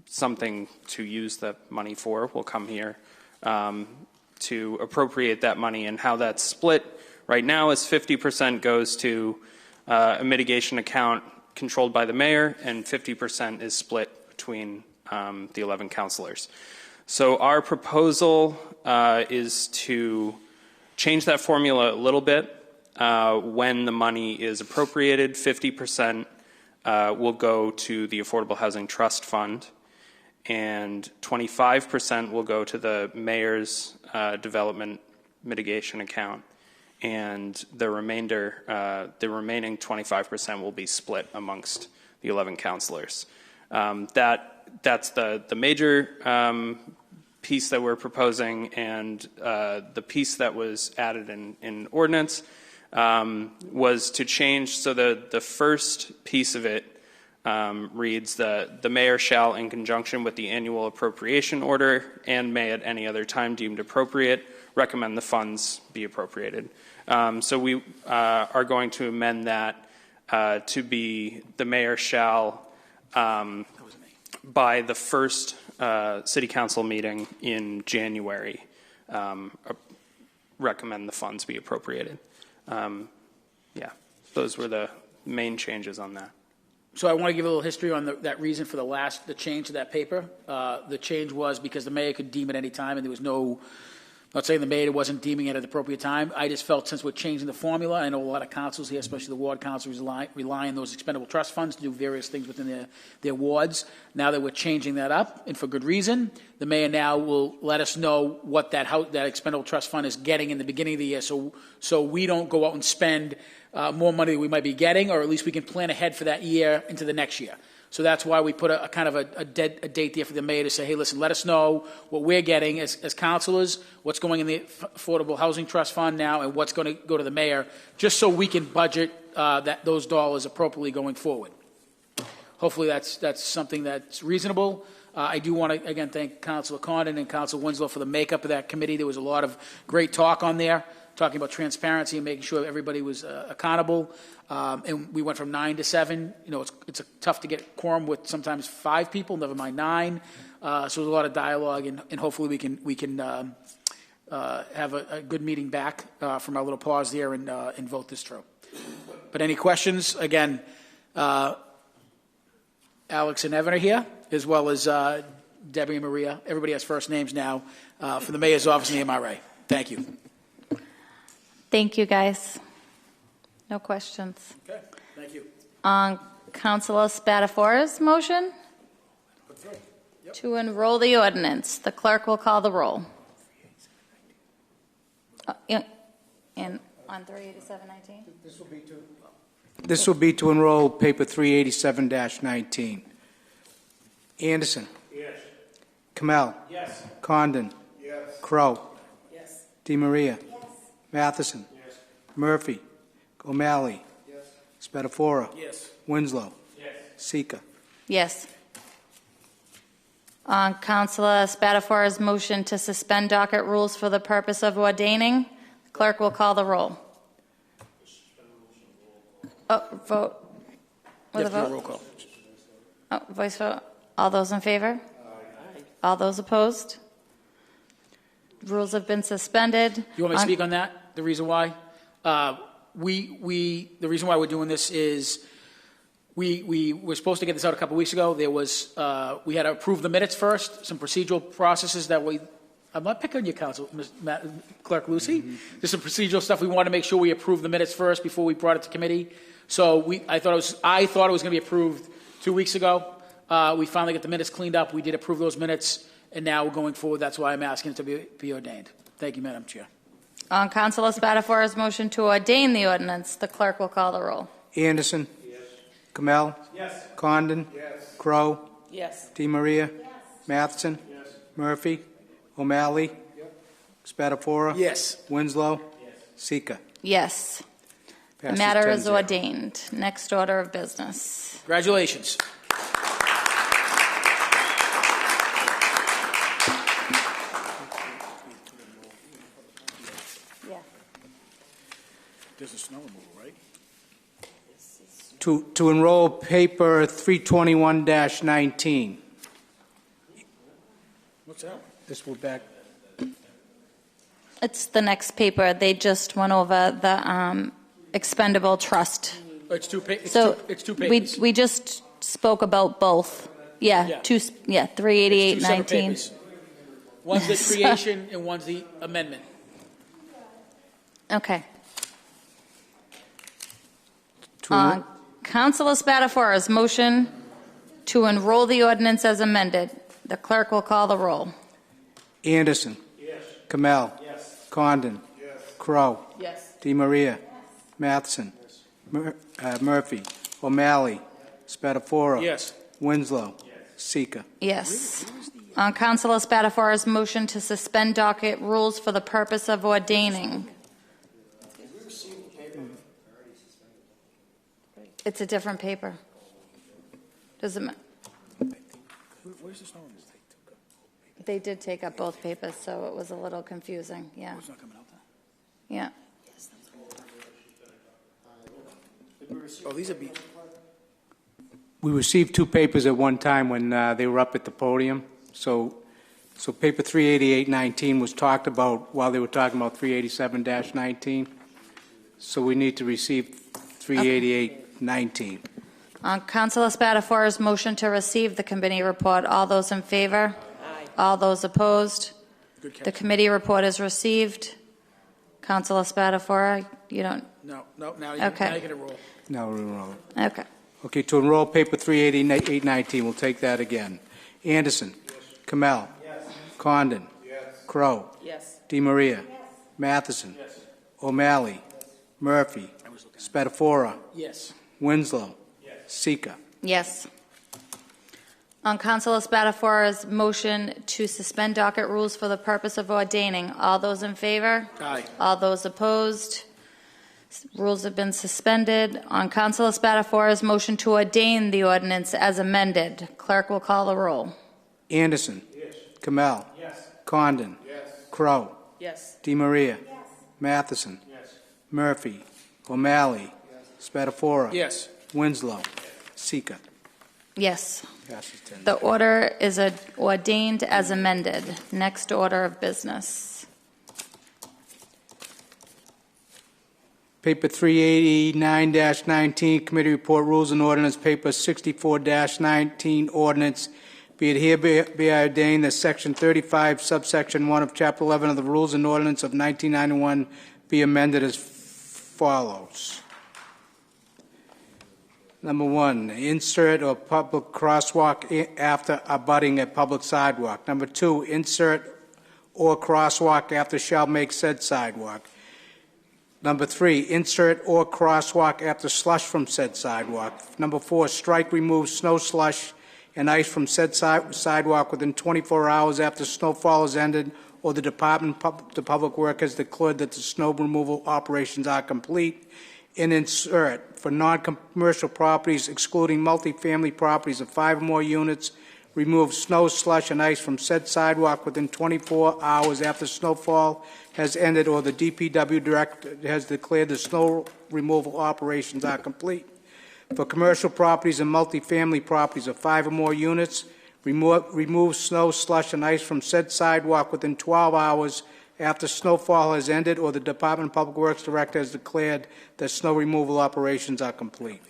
something to use that money for. We'll come here to appropriate that money, and how that's split right now is 50% goes to a mitigation account controlled by the mayor, and 50% is split between the 11 councilors. So our proposal is to change that formula a little bit. When the money is appropriated, 50% will go to the Affordable Housing Trust Fund, and 25% will go to the mayor's development mitigation account, and the remaining 25% will be split amongst the 11 councilors. That's the major piece that we're proposing, and the piece that was added in ordinance was to change. So the first piece of it reads the mayor shall, in conjunction with the annual appropriation order and may at any other time deemed appropriate, recommend the funds be appropriated. So we are going to amend that to be the mayor shall, by the first city council meeting in January, recommend the funds be appropriated. Yeah, those were the main changes on that. So I want to give a little history on that reason for the change to that paper. The change was because the mayor could deem at any time, and there was no, I'm not saying the mayor wasn't deeming it at the appropriate time. I just felt since we're changing the formula, I know a lot of councils here, especially the ward councils, rely on those expendable trust funds to do various things within their wards. Now that we're changing that up, and for good reason, the mayor now will let us know what that expendable trust fund is getting in the beginning of the year, so we don't go out and spend more money than we might be getting, or at least we can plan ahead for that year into the next year. So that's why we put a kind of a date there for the mayor to say, hey, listen, let us know what we're getting as councilors, what's going in the Affordable Housing Trust Fund now, and what's going to go to the mayor, just so we can budget those dollars appropriately going forward. Hopefully that's something that's reasonable. I do want to, again, thank Councilor Condon and Councilor Winslow for the makeup of that committee. There was a lot of great talk on there, talking about transparency and making sure everybody was accountable. And we went from 9 to 7. You know, it's tough to get quorum with sometimes 5 people, never mind 9. So there's a lot of dialogue, and hopefully we can have a good meeting back from our little pause there and vote this through. But any questions? Again, Alex and Evan are here, as well as Debbie and Maria. Everybody has first names now from the mayor's office and the MRA. Thank you. Thank you, guys. No questions. Okay, thank you. On Councilor Spatafora's motion to enroll the ordinance, the clerk will call the roll. And on 38719? This will be to enroll paper 387-19. Anderson. Yes. Kamel. Yes. Condon. Yes. Crow. Yes. DeMaria. Yes. Matheson. Yes. Murphy. O'Malley. Yes. Spatafora. Yes. Winslow. Yes. Sika. Yes. On Councilor Spatafora's motion to suspend docket rules for the purpose of ordaining, the clerk will call the roll. Oh, vote. With a vote? Roll call. Oh, voice vote. All those in favor? Aye. All those opposed? Rules have been suspended. You want me to speak on that? The reason why? The reason why we're doing this is we were supposed to get this out a couple weeks ago. There was, we had to approve the minutes first, some procedural processes that I'm not picking on your counsel, Clerk Lucy. There's some procedural stuff. We wanted to make sure we approved the minutes first before we brought it to committee. So I thought it was going to be approved 2 weeks ago. We finally got the minutes cleaned up. We did approve those minutes, and now we're going forward. That's why I'm asking it to be ordained. Thank you, Madam Chair. On Councilor Spatafora's motion to ordain the ordinance, the clerk will call the roll. Anderson. Yes. Kamel. Yes. Condon. Yes. Crow. Yes. DeMaria. Yes. Matheson. Yes. Murphy. O'Malley. Yep. Spatafora. Yes. Winslow. Yes. Sika. Yes. The Passes matter is 10-0. ordained. Next order of business. Congratulations. Yeah. There's a snow removal, right? To enroll paper 321-19. What's that? This will back. It's the next paper. They just went over the expendable trust. It's two papers. We just spoke about both. Yeah, 38819. One's the creation and one's the amendment. Okay. Councilor Spatafora's motion to enroll the ordinance as amended. The clerk will call the roll. Anderson. Yes. Kamel. Yes. Condon. Yes. Crow. Yes. DeMaria. Matheson. Murphy. O'Malley. Spatafora. Yes. Winslow. Sika. Yes. On Councilor Spatafora's motion to suspend docket rules for the purpose of ordaining. It's a different paper. Does it, Where's the snow? they did take up both papers, so it was a little confusing, yeah. It's not coming out there. Yeah. Oh, these are We received two papers at one time when they were up at the podium. So paper 38819 was talked about while they were talking about 387-19. So we need to receive 38819. On Councilor Spatafora's motion to receive the committee report, all those in favor? Aye. All those opposed? Good catch. The committee report is received. Councilor Spatafora, you don't? No, now you Okay. now you get a roll. Now we're enrolling. Okay. Okay, to enroll paper 38819, we'll take that again. Anderson. Yes. Kamel. Yes. Condon. Yes. Crow. Yes. DeMaria. Yes. Matheson. Yes. O'Malley. Yes. Murphy. Spatafora. Yes. Winslow. Yes. Sika. Yes. On Councilor Spatafora's motion to suspend docket rules for the purpose of ordaining, all those in favor? Aye. All those opposed? Rules have been suspended. On Councilor Spatafora's motion to ordain the ordinance as amended, clerk will call the roll. Anderson. Yes. Kamel. Yes. Condon. Yes. Crow. Yes. DeMaria. Yes. Matheson. Yes. Murphy. O'Malley. Yes. Spatafora. Yes. Winslow. Yes. Sika. Yes. Passes 10. The order is ordained as amended. Next order of business. Paper 389-19, Committee Report Rules and Ordinance, Paper 64-19, Ordinance. Be it hereby ordained that Section 35, Subsection 1 of Chapter 11 of the Rules and Ordinance of 1991 be amended as follows. Number 1, insert or public crosswalk after abutting a public sidewalk. Number 2, insert or crosswalk after shall make said sidewalk. Number 3, insert or crosswalk after slush from said sidewalk. Number 4, strike, remove snow, slush, and ice from said sidewalk within 24 hours after snowfall has ended or the Department of Public Works has declared that the snow removal operations are complete. And insert for non-commercial properties, excluding multifamily properties of 5 or more units, remove snow, slush, and ice from said sidewalk within 24 hours after snowfall has ended or the DPW director has declared the snow removal operations are complete. For commercial properties and multifamily properties of 5 or more units, remove snow, slush, and ice from said sidewalk within 12 hours after snowfall has ended or the Department of Public Works director has declared that snow removal operations are complete.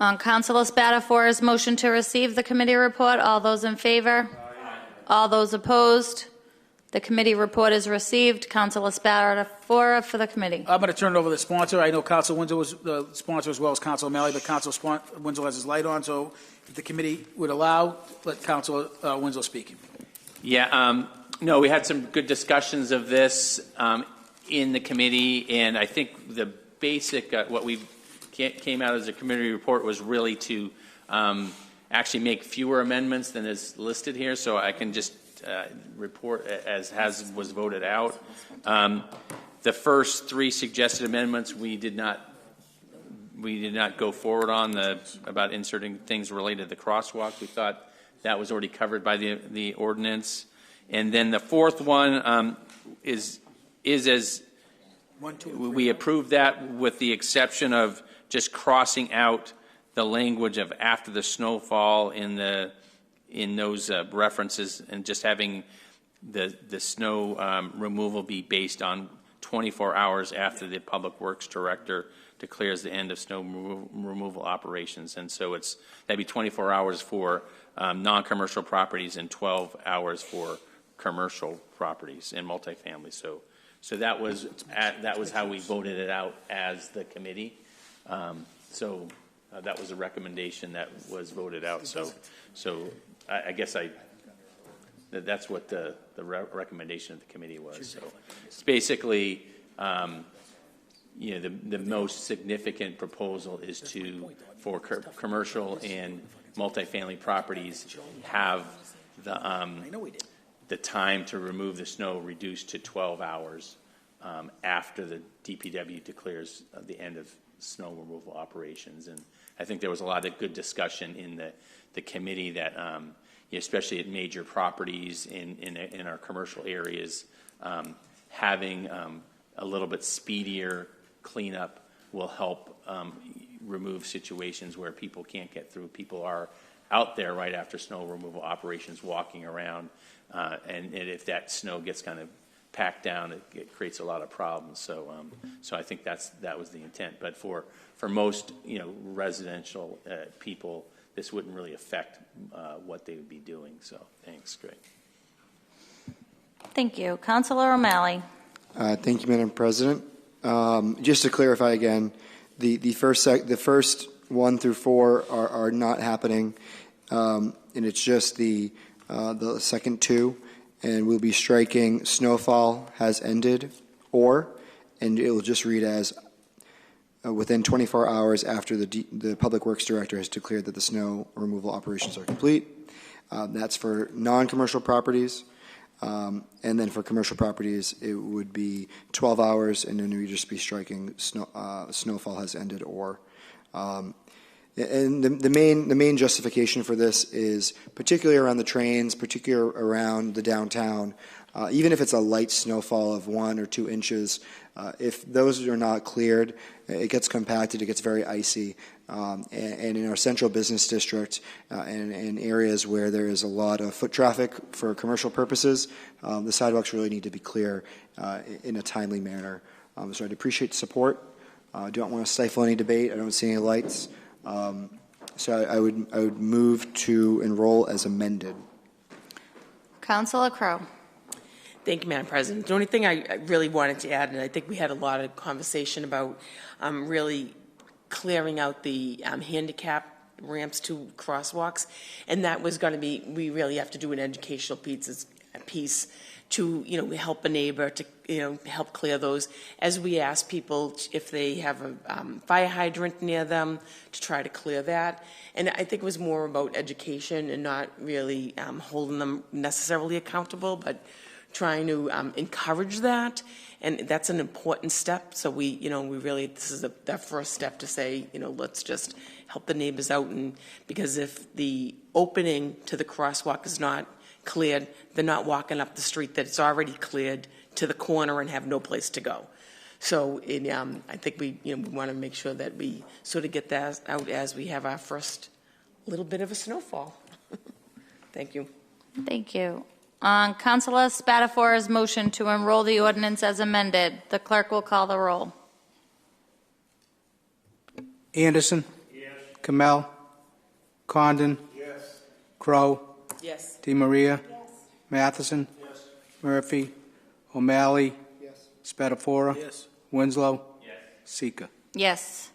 On Councilor Spatafora's motion to receive the committee report, all those in favor? Aye. All those opposed? The committee report is received. Councilor Spatafora for the committee. I'm going to turn it over to the sponsor. I know Councilor Winslow was the sponsor as well as Councilor O'Malley, but Councilor Winslow has his light on, so if the committee would allow, let Councilor Winslow speak. Yeah, no, we had some good discussions of this in the committee, and I think the basic, what we came out as a committee report was really to actually make fewer amendments than is listed here, so I can just report as was voted out. The first 3 suggested amendments we did not go forward on, about inserting things related to the crosswalk. We thought that was already covered by the ordinance. And then the fourth one is as 1, 2, 3. We approved that with the exception of just crossing out the language of after the snowfall in those references, and just having the snow removal be based on 24 hours after the Public Works Director declares the end of snow removal operations. And so that'd be 24 hours for non-commercial properties and 12 hours for commercial properties and multifamily. So that was how we voted it out as the committee. That was a recommendation that was voted out. So I guess that's what the recommendation of the committee was. So it's basically, the most significant proposal is for commercial and multifamily properties have the time to remove the snow reduced to 12 hours after the DPW declares the end of snow removal operations, and I think there was a lot of good discussion in the committee that, especially at major properties in our commercial areas, having a little bit speedier cleanup will help remove situations where people can't get through. People are out there right after snow removal operations walking around, and if that snow gets kind of packed down, it creates a lot of problems. So I think that was the intent. But for most residential people, this wouldn't really affect what they would be doing. So thanks, Greg. Thank you. Councilor O'Malley. Thank you, Madam President. Just to clarify again, the first 1 through 4 are not happening, and it's just the second 2, and we'll be striking snowfall has ended, and it will just read as within 24 hours after the Public Works Director has declared that the snow removal operations are complete. That's for non-commercial properties. And then for commercial properties, it would be 12 hours, and then we'd just be striking snowfall has ended or. And the main justification for this is particularly around the trains, particularly around the downtown. Even if it's a light snowfall of 1 or 2 inches, if those are not cleared, it gets compacted, it gets very icy. And in our central business district and in areas where there is a lot of foot traffic for commercial purposes, the sidewalks really need to be clear in a timely manner. So I'd appreciate the support. I don't want to stifle any debate. I don't see any lights. So I would move to enroll as amended. Councilor Crowe. Thank you, Madam President. The only thing I really wanted to add, and I think we had a lot of conversation about really clearing out the handicap ramps to crosswalks, and that was going to be, we really have to do an educational piece to, help a neighbor to, help clear those, as we ask people if they have a fire hydrant near them to try to clear that. And I think it was more about education and not really holding them necessarily accountable, but trying to encourage that, and that's an important step. So we really, this is that first step to say, let's just help the neighbors out, and because if the opening to the crosswalk is not cleared, they're not walking up the street that it's already cleared to the corner and have no place to go. So I think we want to make sure that we sort of get that out as we have our first little bit of a snowfall. Thank you. Thank you. On Councilor Spatafora's motion to enroll the ordinance as amended, the clerk will call the roll. Anderson? Yes. Kamel? Condon? Yes. Crow? Yes. DeMaria? Yes. Matheson? Yes. Murphy? O'Malley? Yes. Spatafora? Yes. Winslow? Yes. Sika? Yes.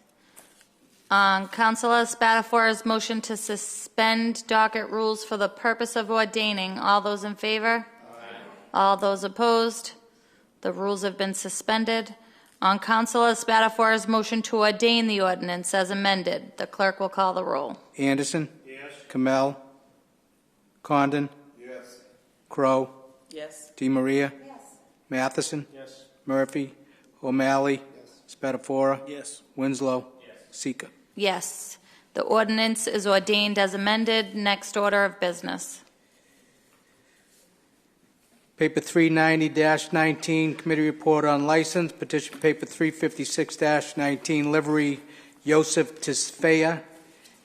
On Councilor Spatafora's motion to suspend docket rules for the purpose of ordaining, all those in favor? Aye. All those opposed? The rules have been suspended. On Councilor Spatafora's motion to ordain the ordinance as amended, the clerk will call the roll. Anderson? Yes. Kamel? Condon? Yes. Crow? Yes. DeMaria? Yes. Matheson? Yes. Murphy? O'Malley? Yes. Spatafora? Yes. Winslow? Yes. Sika? Yes. The ordinance is ordained as amended. Next order of business. Paper 390-19, Committee Report on License. Petition Paper 356-19, Livery Yosef Tisfeya.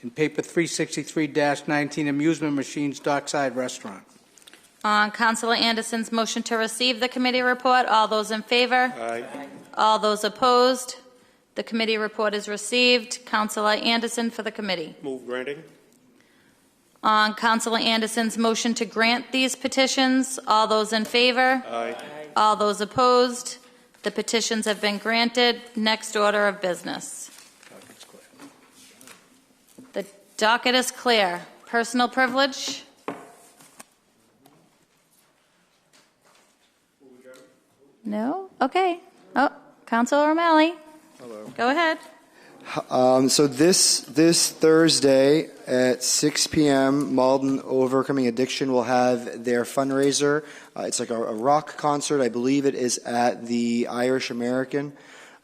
And Paper 363-19, Amusement Machines Dockside Restaurant. On Councilor Anderson's motion to receive the committee report, all those in favor? Aye. All those opposed? The committee report is received. Councilor Anderson for the committee. Move granting. On Councilor Anderson's motion to grant these petitions, all those in favor? Aye. All those opposed? The petitions have been granted. Next order of business. The docket is clear. Personal privilege? No? Okay. Oh, Councilor O'Malley. Hello. Go ahead. So this Thursday at 6 p.m., Malden Overcoming Addiction will have their fundraiser. It's like a rock concert. I believe it is at the Irish American.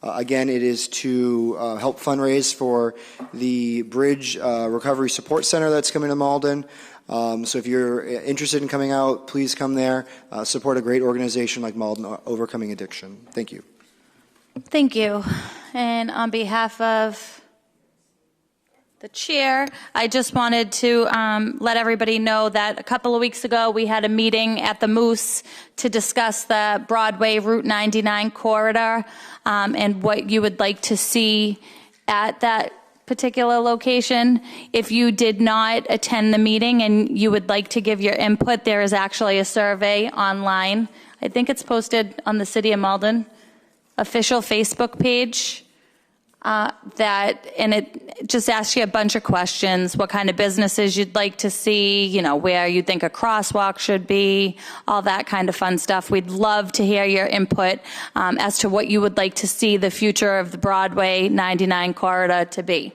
Again, it is to help fundraise for the Bridge Recovery Support Center that's coming to Malden. So if you're interested in coming out, please come there. Support a great organization like Malden Overcoming Addiction. Thank you. Thank you. And on behalf of the chair, I just wanted to let everybody know that a couple of weeks ago we had a meeting at the Moose to discuss the Broadway Route 99 corridor and what you would like to see at that particular location. If you did not attend the meeting and you would like to give your input, there is actually a survey online. I think it's posted on the City of Malden official Facebook page. And it just asks you a bunch of questions, what kind of businesses you'd like to see, you know, where you think a crosswalk should be, all that kind of fun stuff. We'd love to hear your input as to what you would like to see the future of the Broadway 99 corridor to be.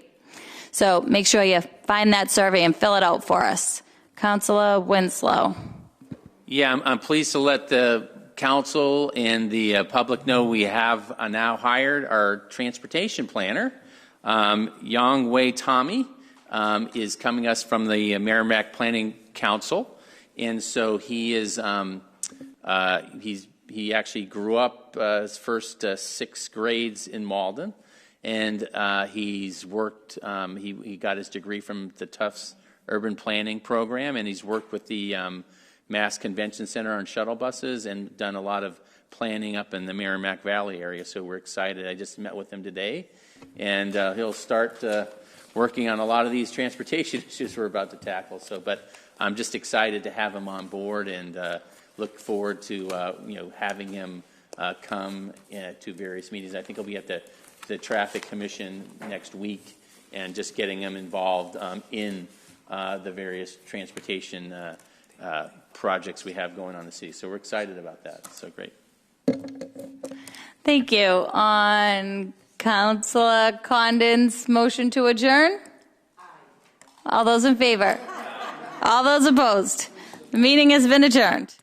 So make sure you find that survey and fill it out for us. Councilor Winslow. Yeah, I'm pleased to let the council and the public know we have now hired our transportation planner. Yang Wei Tommy is coming us from the Merrimack Planning Council, and so he is he actually grew up his first 6 grades in Malden, and he's worked. He got his degree from the Tufts Urban Planning Program, and he's worked with the Mass Convention Center on shuttle buses and done a lot of planning up in the Merrimack Valley area, so we're excited. I just met with him today, and he'll start working on a lot of these transportation issues we're about to tackle. So, but I'm just excited to have him on board and look forward to having him come to various meetings. I think he'll be at the Traffic Commission next week, and just getting him involved in the various transportation projects we have going on in the city. So we're excited about that. So great. Thank you. On Councilor Condon's motion to adjourn? Aye. All those in favor? All those opposed? The meeting has been adjourned.